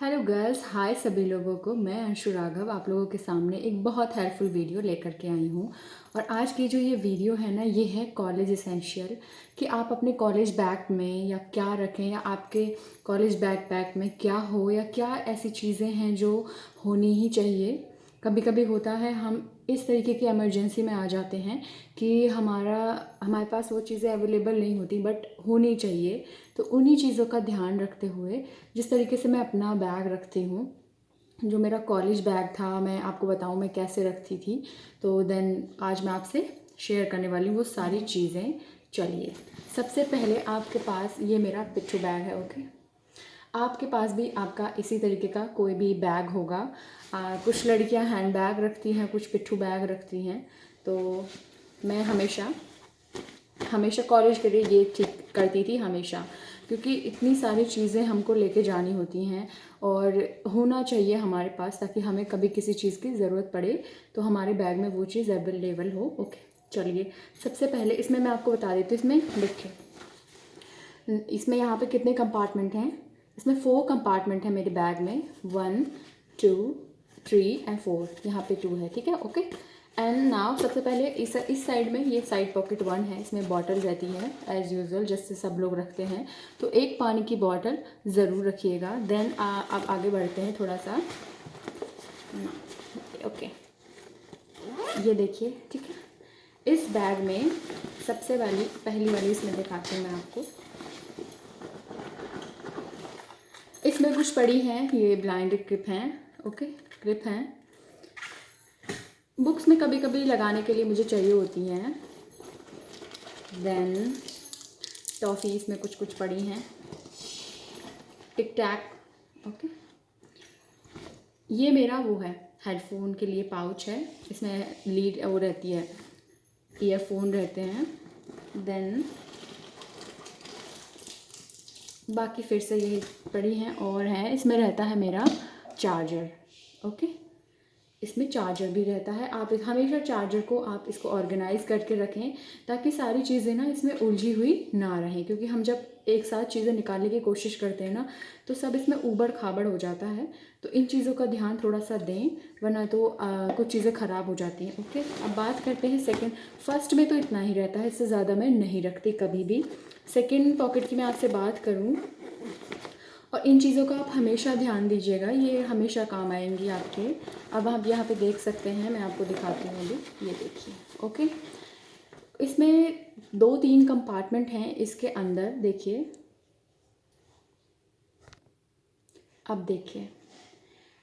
Hello girls, हाय सभी लोगों को। मैं अंशु राघव आप लोगों के सामने एक बहुत हेल्पफुल वीडियो लेकर के आई हूँ। और आज की जो ये वीडियो है ना, ये है कॉलेज एसेंशियल कि आप अपने कॉलेज बैग में या क्या रखें, या आपके कॉलेज बैग में क्या हो, या क्या ऐसी चीज़ें हैं जो होनी ही चाहिए। कभी कभी होता है हम इस तरीके की इमरजेंसी में आ जाते हैं कि हमारे पास वो चीज़ें अवेलेबल नहीं होती बट होनी चाहिए। तो उन्हीं चीज़ों का ध्यान रखते हुए जिस तरीके से मैं अपना बैग रखती हूँ, जो मेरा कॉलेज बैग था, मैं आपको बताऊँ मैं कैसे रखती थी। तो देन आज मैं आपसे शेयर करने वाली हूँ वो सारी चीज़ें। चलिए, सबसे पहले आपके पास ये मेरा पिट्ठू बैग है। ओके, आपके पास भी आपका इसी तरीके का कोई भी बैग होगा। कुछ लड़कियां हैंड बैग रखती हैं, कुछ पिट्ठू बैग रखती हैं। तो मैं हमेशा हमेशा कॉलेज के लिए ये ठीक करती थी हमेशा, क्योंकि इतनी सारी चीज़ें हमको लेके जानी होती हैं और होना चाहिए हमारे पास, ताकि हमें कभी किसी चीज़ की ज़रूरत पड़े तो हमारे बैग में वो चीज़ अवेलेबल हो। ओके, चलिए सबसे पहले इसमें मैं आपको बता देती हूँ। इसमें देखिए, इसमें यहाँ पे कितने कंपार्टमेंट हैं। इसमें 4 कंपार्टमेंट है मेरे बैग में, 1 2 3 एंड 4। यहाँ पे 2 है, ठीक है। ओके, एंड नाउ सबसे पहले इस साइड में, ये साइड पॉकेट 1 है, इसमें बॉटल रहती है एज़ यूजुअल जैसे सब लोग रखते हैं। तो एक पानी की बॉटल ज़रूर रखिएगा। देन अब आगे बढ़ते हैं थोड़ा सा। ओके, ये देखिए, ठीक है। इस बैग में सबसे पहली वाली इसमें दिखाती हूँ मैं आपको। इसमें कुछ पड़ी हैं, ये ब्लाइंड क्लिप हैं। ओके, क्लिप हैं, बुक्स में कभी कभी लगाने के लिए मुझे चाहिए होती हैं। देन टॉफ़ी इसमें कुछ कुछ पड़ी हैं, टिक टैक। ओके, ये मेरा वो है हेडफोन के लिए पाउच है, इसमें लीड वो रहती है, ईयरफोन रहते हैं। देन बाकी फिर से यही पड़ी हैं और हैं। इसमें रहता है मेरा चार्जर। ओके, इसमें चार्जर भी रहता है। आप हमेशा चार्जर को आप इसको ऑर्गेनाइज करके रखें, ताकि सारी चीज़ें ना इसमें उलझी हुई ना रहें, क्योंकि हम जब एक साथ चीज़ें निकालने की कोशिश करते हैं ना, तो सब इसमें ऊबड़ खाबड़ हो जाता है। तो इन चीज़ों का ध्यान थोड़ा सा दें, वरना तो कुछ चीज़ें ख़राब हो जाती हैं। ओके, अब बात करते हैं सेकेंड। फर्स्ट में तो इतना ही रहता है, इससे ज़्यादा मैं नहीं रखती कभी भी। सेकेंड पॉकेट की मैं आपसे बात करूँ, और इन चीज़ों का आप हमेशा ध्यान दीजिएगा, ये हमेशा काम आएंगी आपके। अब आप यहाँ पे देख सकते हैं, मैं आपको दिखाती हूँ अभी, ये देखिए। ओके, इसमें 2-3 कंपार्टमेंट हैं इसके अंदर, देखिए। अब देखिए,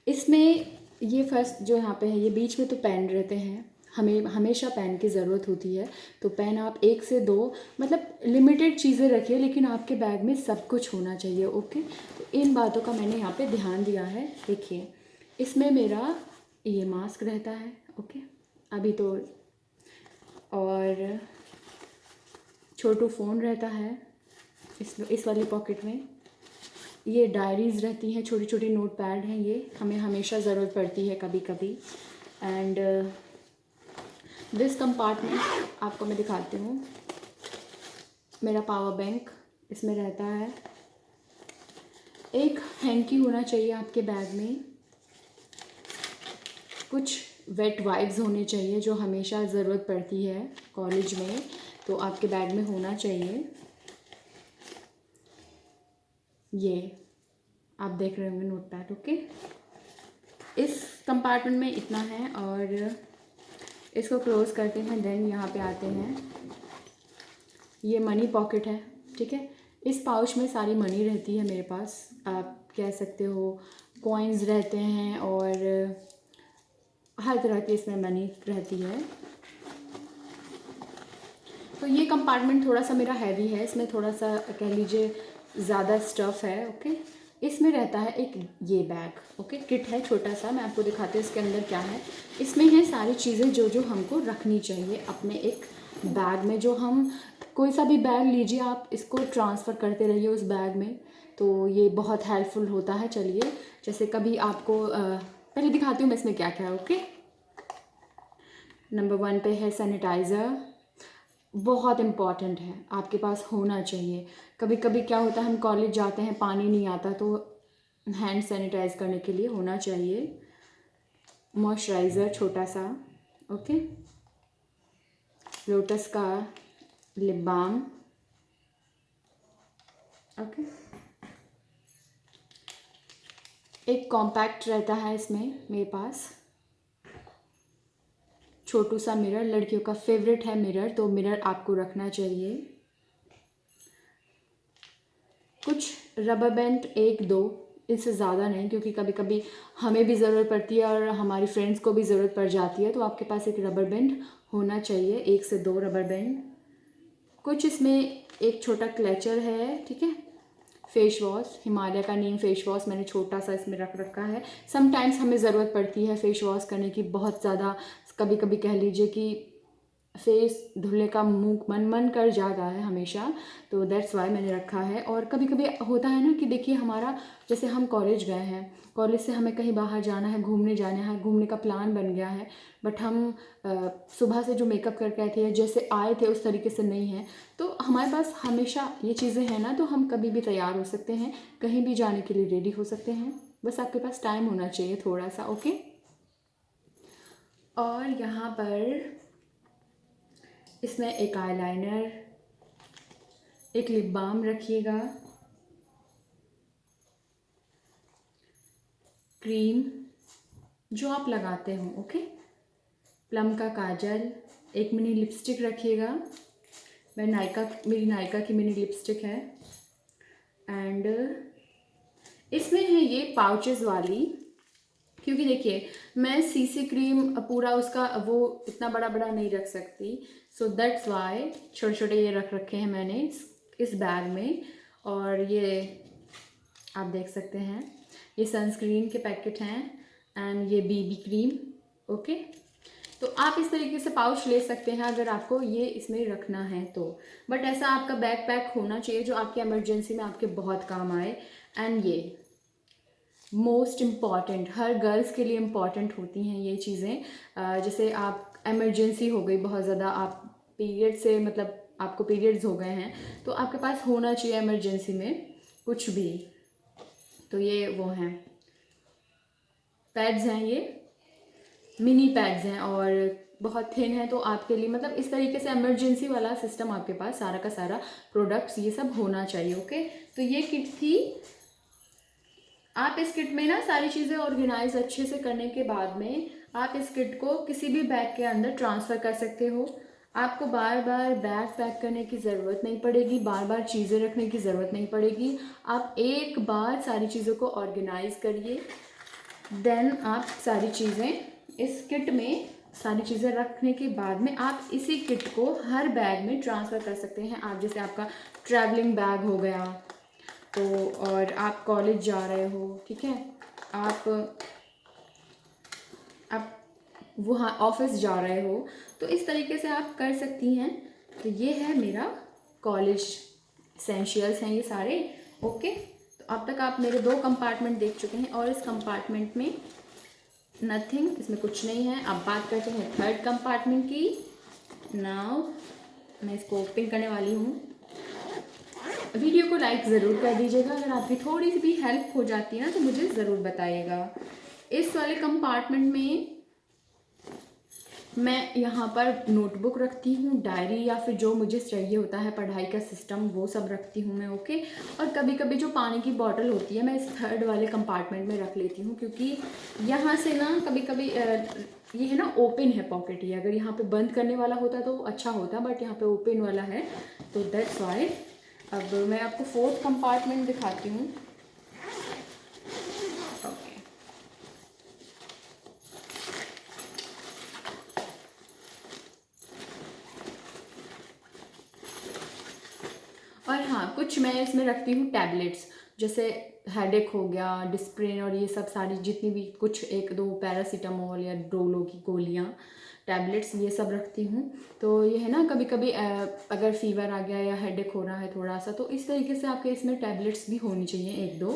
इसमें ये फर्स्ट जो यहाँ पे है, ये बीच में तो पेन रहते हैं, हमें हमेशा पेन की ज़रूरत होती है। तो पेन आप 1 से 2, मतलब लिमिटेड चीज़ें रखिए, लेकिन आपके बैग में सब कुछ होना चाहिए। ओके, तो इन बातों का मैंने यहाँ पे ध्यान दिया है। देखिए, इसमें मेरा ये मास्क रहता है। ओके, अभी तो, और छोटू फ़ोन रहता है इस वाली पॉकेट में। ये डायरीज़ रहती हैं, छोटी छोटी नोट पैड हैं, ये हमें हमेशा ज़रूरत पड़ती है कभी कभी। एंड दिस कंपार्टमेंट आपको मैं दिखाती हूँ, मेरा पावर बैंक इसमें रहता है। एक हैंकी होना चाहिए आपके बैग में, कुछ वेट वाइप्स होने चाहिए जो हमेशा ज़रूरत पड़ती है कॉलेज में, तो आपके बैग में होना चाहिए। ये आप देख रहे होंगे नोट पैड। ओके, इस कंपार्टमेंट में इतना है, और इसको क्लोज़ करते हैं। देन यहाँ पे आते हैं, ये मनी पॉकेट है, ठीक है। इस पाउच में सारी मनी रहती है मेरे पास, आप कह सकते हो कॉइन्स रहते हैं, और हर तरह की इसमें मनी रहती है। तो ये कंपार्टमेंट थोड़ा सा मेरा हैवी है, इसमें थोड़ा सा कह लीजिए ज़्यादा स्टफ़ है। ओके, इसमें रहता है एक ये बैग। ओके, किट है छोटा सा, मैं आपको दिखाती हूँ इसके अंदर क्या है। इसमें है सारी चीज़ें जो जो हमको रखनी चाहिए अपने एक बैग में। जो हम कोई सा भी बैग लीजिए, आप इसको ट्रांसफ़र करते रहिए उस बैग में, तो ये बहुत हेल्पफुल होता है। चलिए, जैसे कभी आपको पहले दिखाती हूँ मैं इसमें क्या क्या है। ओके, नंबर 1 पे है सैनिटाइज़र, बहुत इम्पॉर्टेंट है, आपके पास होना चाहिए। कभी कभी क्या होता है, हम कॉलेज जाते हैं, पानी नहीं आता, तो हैंड सैनिटाइज करने के लिए होना चाहिए। मॉइस्चराइज़र छोटा सा, ओके। लोटस का लिप बाम, ओके। एक कॉम्पैक्ट रहता है इसमें मेरे पास, छोटू सा मिरर, लड़कियों का फेवरेट है मिरर, तो मिरर आपको रखना चाहिए। कुछ रबर बैंड, एक दो, इससे ज़्यादा नहीं, क्योंकि कभी कभी हमें भी ज़रूरत पड़ती है और हमारी फ्रेंड्स को भी ज़रूरत पड़ जाती है, तो आपके पास एक रबर बैंड होना चाहिए, 1 से 2 रबर बैंड। कुछ इसमें एक छोटा क्लचर है, ठीक है। फेस वॉश, हिमालय का नीम फेस वॉश मैंने छोटा सा इसमें रख रखा है। समटाइम्स हमें ज़रूरत पड़ती है फेस वॉश करने की, बहुत ज़्यादा, कभी कभी कह लीजिए कि फेस धुलने का मुँह मन कर जाता है हमेशा, तो दैट्स वाई मैंने रखा है। और कभी कभी होता है ना कि देखिए हमारा, जैसे हम कॉलेज गए हैं, कॉलेज से हमें कहीं बाहर जाना है, घूमने जाना है, घूमने का प्लान बन गया है, बट हम सुबह से जो मेकअप करके आए थे, जैसे आए थे उस तरीके से नहीं है, तो हमारे पास हमेशा ये चीज़ें हैं ना, तो हम कभी भी तैयार हो सकते हैं, कहीं भी जाने के लिए रेडी हो सकते हैं, बस आपके पास टाइम होना चाहिए थोड़ा सा, ओके। और यहाँ पर इसमें एक आईलाइनर, एक लिप बाम रखिएगा, क्रीम जो आप लगाते हो, ओके, प्लम का काजल, एक मिनी लिपस्टिक रखिएगा, मेरी नायका की मिनी लिपस्टिक है। एंड इसमें है ये पाउचेस वाली, क्योंकि देखिए मैं सीसी क्रीम पूरा उसका वो इतना बड़ा बड़ा नहीं रख सकती, सो दैट्स वाई छोटे छोटे ये रख रखे हैं मैंने इस बैग में। और ये आप देख सकते हैं, ये सनस्क्रीन के पैकेट हैं, एंड ये बीबी क्रीम, ओके। तो आप इस तरीके से पाउच ले सकते हैं अगर आपको ये इसमें रखना है तो, बट ऐसा आपका बैग पैक होना चाहिए जो आपके इमरजेंसी में आपके बहुत काम आए। एंड ये मोस्ट इम्पॉर्टेंट, हर गर्ल्स के लिए इम्पॉर्टेंट होती हैं ये चीज़ें, जैसे आप इमरजेंसी हो गई बहुत ज़्यादा, आप पीरियड से मतलब आपको पीरियड्स हो गए हैं, तो आपके पास होना चाहिए इमरजेंसी में कुछ भी। तो ये वो हैं पैड्स हैं, ये मिनी पैड्स हैं और बहुत थिन है, तो आपके लिए मतलब इस तरीके से इमरजेंसी वाला सिस्टम आपके पास सारा का सारा प्रोडक्ट्स ये सब होना चाहिए, ओके। तो ये किट थी। आप इस किट में ना सारी चीज़ें ऑर्गेनाइज अच्छे से करने के बाद में आप इस किट को किसी भी बैग के अंदर ट्रांसफ़र कर सकते हो। आपको बार बार बैग पैक करने की ज़रूरत नहीं पड़ेगी, बार बार चीज़ें रखने की ज़रूरत नहीं पड़ेगी। आप एक बार सारी चीज़ों को ऑर्गेनाइज करिए, देन आप सारी चीज़ें इस किट में, सारी चीज़ें रखने के बाद में आप इसी किट को हर बैग में ट्रांसफ़र कर सकते हैं। आप जैसे आपका ट्रैवलिंग बैग हो गया तो, और आप कॉलेज जा रहे हो, ठीक है, आप वहाँ ऑफिस जा रहे हो, तो इस तरीके से आप कर सकती हैं। तो ये है मेरा कॉलेज एसेंशियल्स हैं ये सारे, ओके। तो अब तक आप मेरे 2 कंपार्टमेंट देख चुके हैं और इस कंपार्टमेंट में नथिंग, इसमें कुछ नहीं है। अब बात करते हैं थर्ड कंपार्टमेंट की। नाउ मैं इसको ओपन करने वाली हूँ। वीडियो को लाइक ज़रूर कर दीजिएगा, अगर आपकी थोड़ी सी भी हेल्प हो जाती है ना तो मुझे ज़रूर बताइएगा। इस वाले कंपार्टमेंट में मैं यहाँ पर नोटबुक रखती हूँ, डायरी या फिर जो मुझे चाहिए होता है पढ़ाई का सिस्टम वो सब रखती हूँ मैं, ओके। और कभी कभी जो पानी की बॉटल होती है मैं इस थर्ड वाले कंपार्टमेंट में रख लेती हूँ, क्योंकि यहाँ से ना कभी कभी ये है ना ओपन है पॉकेट, ये अगर यहाँ पे बंद करने वाला होता तो अच्छा होता, बट यहाँ पे ओपन वाला है, तो दैट्स वाई। अब मैं आपको फोर्थ कंपार्टमेंट दिखाती हूँ, ओके। और हाँ, कुछ मैं इसमें रखती हूँ टैबलेट्स, जैसे हेडेक हो गया, डिस्प्रिन और ये सब सारी जितनी भी कुछ 1-2 पैरासीटामोल या डोलो की गोलियाँ, टैबलेट्स ये सब रखती हूँ। तो ये है ना कभी कभी अगर फीवर आ गया या हेडेक हो रहा है थोड़ा सा, तो इस तरीके से आपके इसमें टैबलेट्स भी होनी चाहिए 1-2,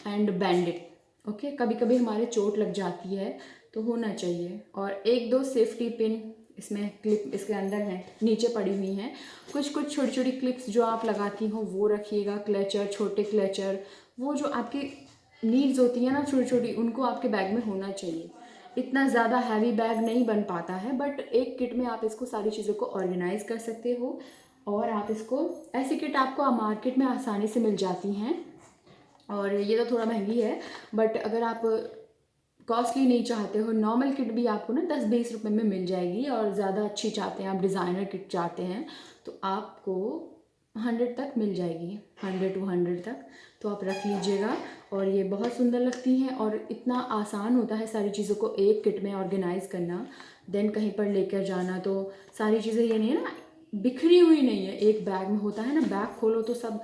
एंड बैंडेड, ओके। कभी कभी हमारे चोट लग जाती है तो होना चाहिए। और 1-2 सेफ्टी पिन इसमें क्लिप इसके अंदर हैं, नीचे पड़ी हुई हैं। कुछ कुछ छोटी छोटी क्लिप्स जो आप लगाती हो वो रखिएगा, क्लचर, छोटे क्लचर, वो जो आपके नीड्स होती हैं ना छोटी छोटी, उनको आपके बैग में होना चाहिए। इतना ज़्यादा हैवी बैग नहीं बन पाता है, बट एक किट में आप इसको सारी चीज़ों को ऑर्गेनाइज कर सकते हो। और आप इसको, ऐसी किट आपको मार्केट में आसानी से मिल जाती हैं, और ये तो थोड़ा महंगी है, बट अगर आप कॉस्टली नहीं चाहते हो, नॉर्मल किट भी आपको ना 10-20 रुपए में मिल जाएगी। और ज़्यादा अच्छी चाहते हैं आप, डिज़ाइनर किट चाहते हैं, तो आपको 100 तक मिल जाएगी, 100 तक। तो आप रख लीजिएगा। और ये बहुत सुंदर लगती हैं, और इतना आसान होता है सारी चीज़ों को एक किट में ऑर्गेनाइज करना। देन कहीं पर लेकर जाना, तो सारी चीज़ें ये नहीं है ना, बिखरी हुई नहीं है, एक बैग में होता है ना, बैग खोलो तो सब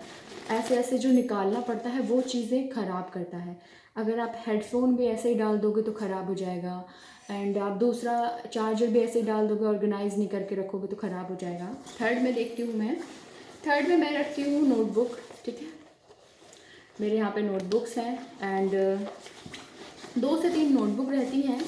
ऐसे ऐसे जो निकालना पड़ता है, वो चीज़ें ख़राब करता है। अगर आप हेडफोन भी ऐसे ही डाल दोगे तो ख़राब हो जाएगा, एंड आप दूसरा चार्जर भी ऐसे ही डाल दोगे, ऑर्गेनाइज नहीं करके रखोगे तो ख़राब हो जाएगा। थर्ड में देखती हूँ मैं, थर्ड में मैं रखती हूँ नोटबुक। ठीक है, मेरे यहाँ पे नोटबुक्स हैं, एंड 2 से 3 नोटबुक रहती हैं।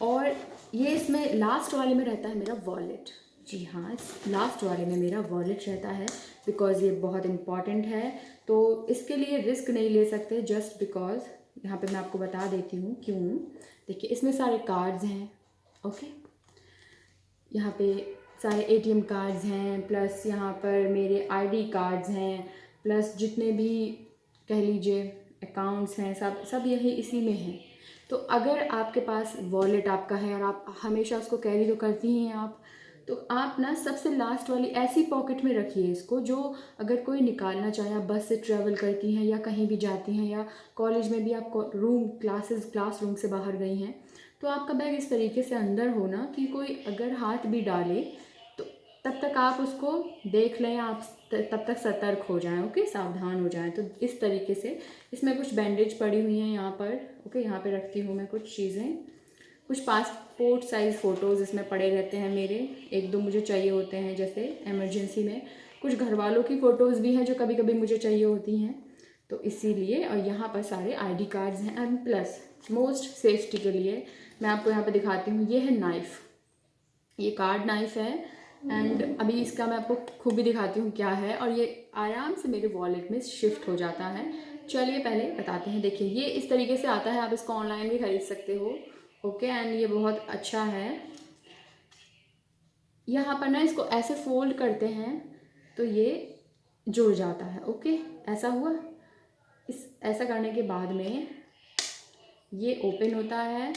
और ये इसमें लास्ट वाले में रहता है मेरा वॉलेट। जी हाँ, इस लास्ट वाले में मेरा वॉलेट रहता है, बिकॉज़ ये बहुत इम्पॉर्टेंट है। तो इसके लिए रिस्क नहीं ले सकते, जस्ट बिकॉज़। यहाँ पे मैं आपको बता देती हूँ क्यों। देखिए, इसमें सारे कार्ड्स हैं, ओके। यहाँ पे सारे एटीएम कार्ड्स हैं, प्लस यहाँ पर मेरे आईडी कार्ड्स हैं, प्लस जितने भी कह लीजिए अकाउंट्स हैं, सब सब यही इसी में हैं। तो अगर आपके पास वॉलेट आपका है और आप हमेशा उसको कैरी तो करती ही हैं आप, तो आप ना सबसे लास्ट वाली ऐसी पॉकेट में रखिए इसको, जो अगर कोई निकालना चाहे, आप बस से ट्रैवल करती हैं या कहीं भी जाती हैं, या कॉलेज में भी आप क्लासरूम से बाहर गई हैं, तो आपका बैग इस तरीके से अंदर होना कि कोई अगर हाथ भी डाले तो तब तक आप उसको देख लें, आप तब तक सतर्क हो जाएं, ओके, सावधान हो जाएं। तो इस तरीके से इसमें कुछ बैंडेज पड़ी हुई हैं यहाँ पर, ओके। यहाँ पे रखती हूँ मैं कुछ चीज़ें, कुछ पासपोर्ट साइज़ फ़ोटोज़ इसमें पड़े रहते हैं मेरे, 1-2 मुझे चाहिए होते हैं जैसे इमरजेंसी में। कुछ घर वालों की फ़ोटोज़ भी हैं जो कभी कभी मुझे चाहिए होती हैं, तो इसीलिए। और यहाँ पर सारे आईडी कार्ड्स हैं, एंड प्लस मोस्ट सेफ्टी के लिए मैं आपको यहाँ पे दिखाती हूँ, ये है नाइफ़, ये कार्ड नाइफ़ है। एंड अभी इसका मैं आपको खूबी दिखाती हूँ क्या है, और ये आराम से मेरे वॉलेट में शिफ्ट हो जाता है। चलिए पहले बताते हैं। देखिए, ये इस तरीके से आता है, आप इसको ऑनलाइन भी ख़रीद सकते हो, ओके। एंड ये बहुत अच्छा है। यहाँ पर ना इसको ऐसे फोल्ड करते हैं तो ये जुड़ जाता है, ओके। ऐसा हुआ। इस ऐसा करने के बाद में ये ओपन होता है,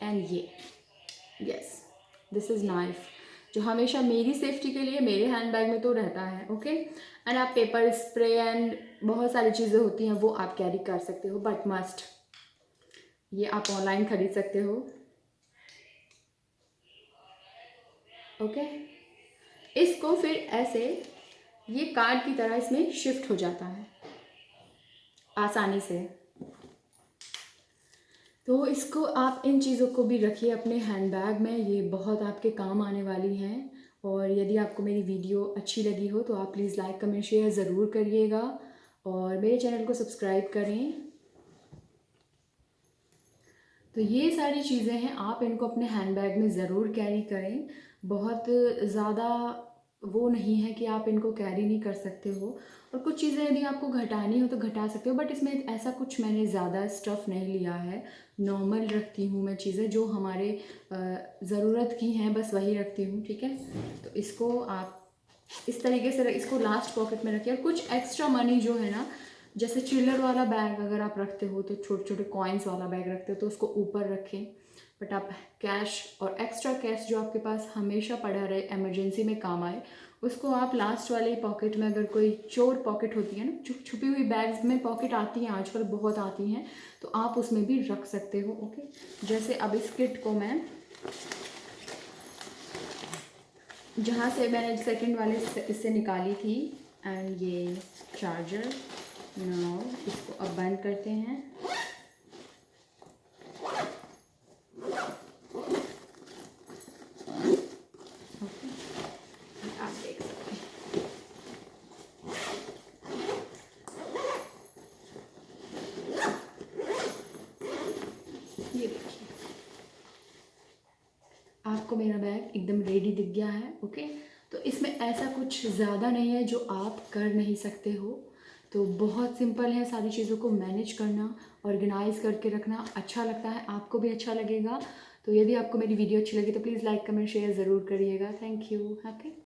एंड ये, यस, दिस इज़ नाइफ, जो हमेशा मेरी सेफ्टी के लिए मेरे हैंड बैग में तो रहता है, ओके। एंड आप पेपर स्प्रे एंड बहुत सारी चीज़ें होती हैं वो आप कैरी कर सकते हो, बट मस्ट ये आप ऑनलाइन ख़रीद सकते हो, ओके। इसको फिर ऐसे ये कार्ड की तरह इसमें शिफ्ट हो जाता है आसानी से। तो इसको आप इन चीज़ों को भी रखिए अपने हैंडबैग में, ये बहुत आपके काम आने वाली हैं। और यदि आपको मेरी वीडियो अच्छी लगी हो तो आप प्लीज़ लाइक कमेंट शेयर ज़रूर करिएगा, और मेरे चैनल को सब्सक्राइब करें। तो ये सारी चीज़ें हैं, आप इनको अपने हैंडबैग में ज़रूर कैरी करें। बहुत ज़्यादा वो नहीं है कि आप इनको कैरी नहीं कर सकते हो, और कुछ चीज़ें यदि आपको घटानी हो तो घटा सकते हो, बट इसमें ऐसा कुछ मैंने ज़्यादा स्टफ़ नहीं लिया है। नॉर्मल रखती हूँ मैं चीज़ें, जो हमारे ज़रूरत की हैं बस वही रखती हूँ, ठीक है। तो इसको आप इस तरीके से इसको लास्ट पॉकेट में रखिए। और कुछ एक्स्ट्रा मनी जो है ना, जैसे चिल्लर वाला बैग अगर आप रखते हो, तो छोटे छोटे कॉइन्स वाला बैग रखते हो तो उसको ऊपर रखें। बट आप कैश और एक्स्ट्रा कैश जो आपके पास हमेशा पड़ा रहे, इमरजेंसी में काम आए, उसको आप लास्ट वाले पॉकेट में, अगर कोई चोर पॉकेट होती है ना, छुपी हुई बैग्स में पॉकेट आती हैं आजकल, बहुत आती हैं, तो आप उसमें भी रख सकते हो, ओके। जैसे अब इस किट को मैं, जहाँ से मैंने सेकंड वाले इससे निकाली थी, एंड ये चार्जर, नाउ इसको अब बंद करते हैं। ओके, आप देख सकते हैं, ये देखिए, आपको मेरा बैग एकदम रेडी दिख गया है, ओके। तो इसमें ऐसा कुछ ज़्यादा नहीं है जो आप कर नहीं सकते हो। तो बहुत सिंपल है सारी चीज़ों को मैनेज करना, ऑर्गेनाइज़ करके रखना। अच्छा लगता है, आपको भी अच्छा लगेगा। तो यदि आपको मेरी वीडियो अच्छी लगी तो प्लीज़ लाइक, कमेंट, शेयर ज़रूर करिएगा। Thank you. ओके।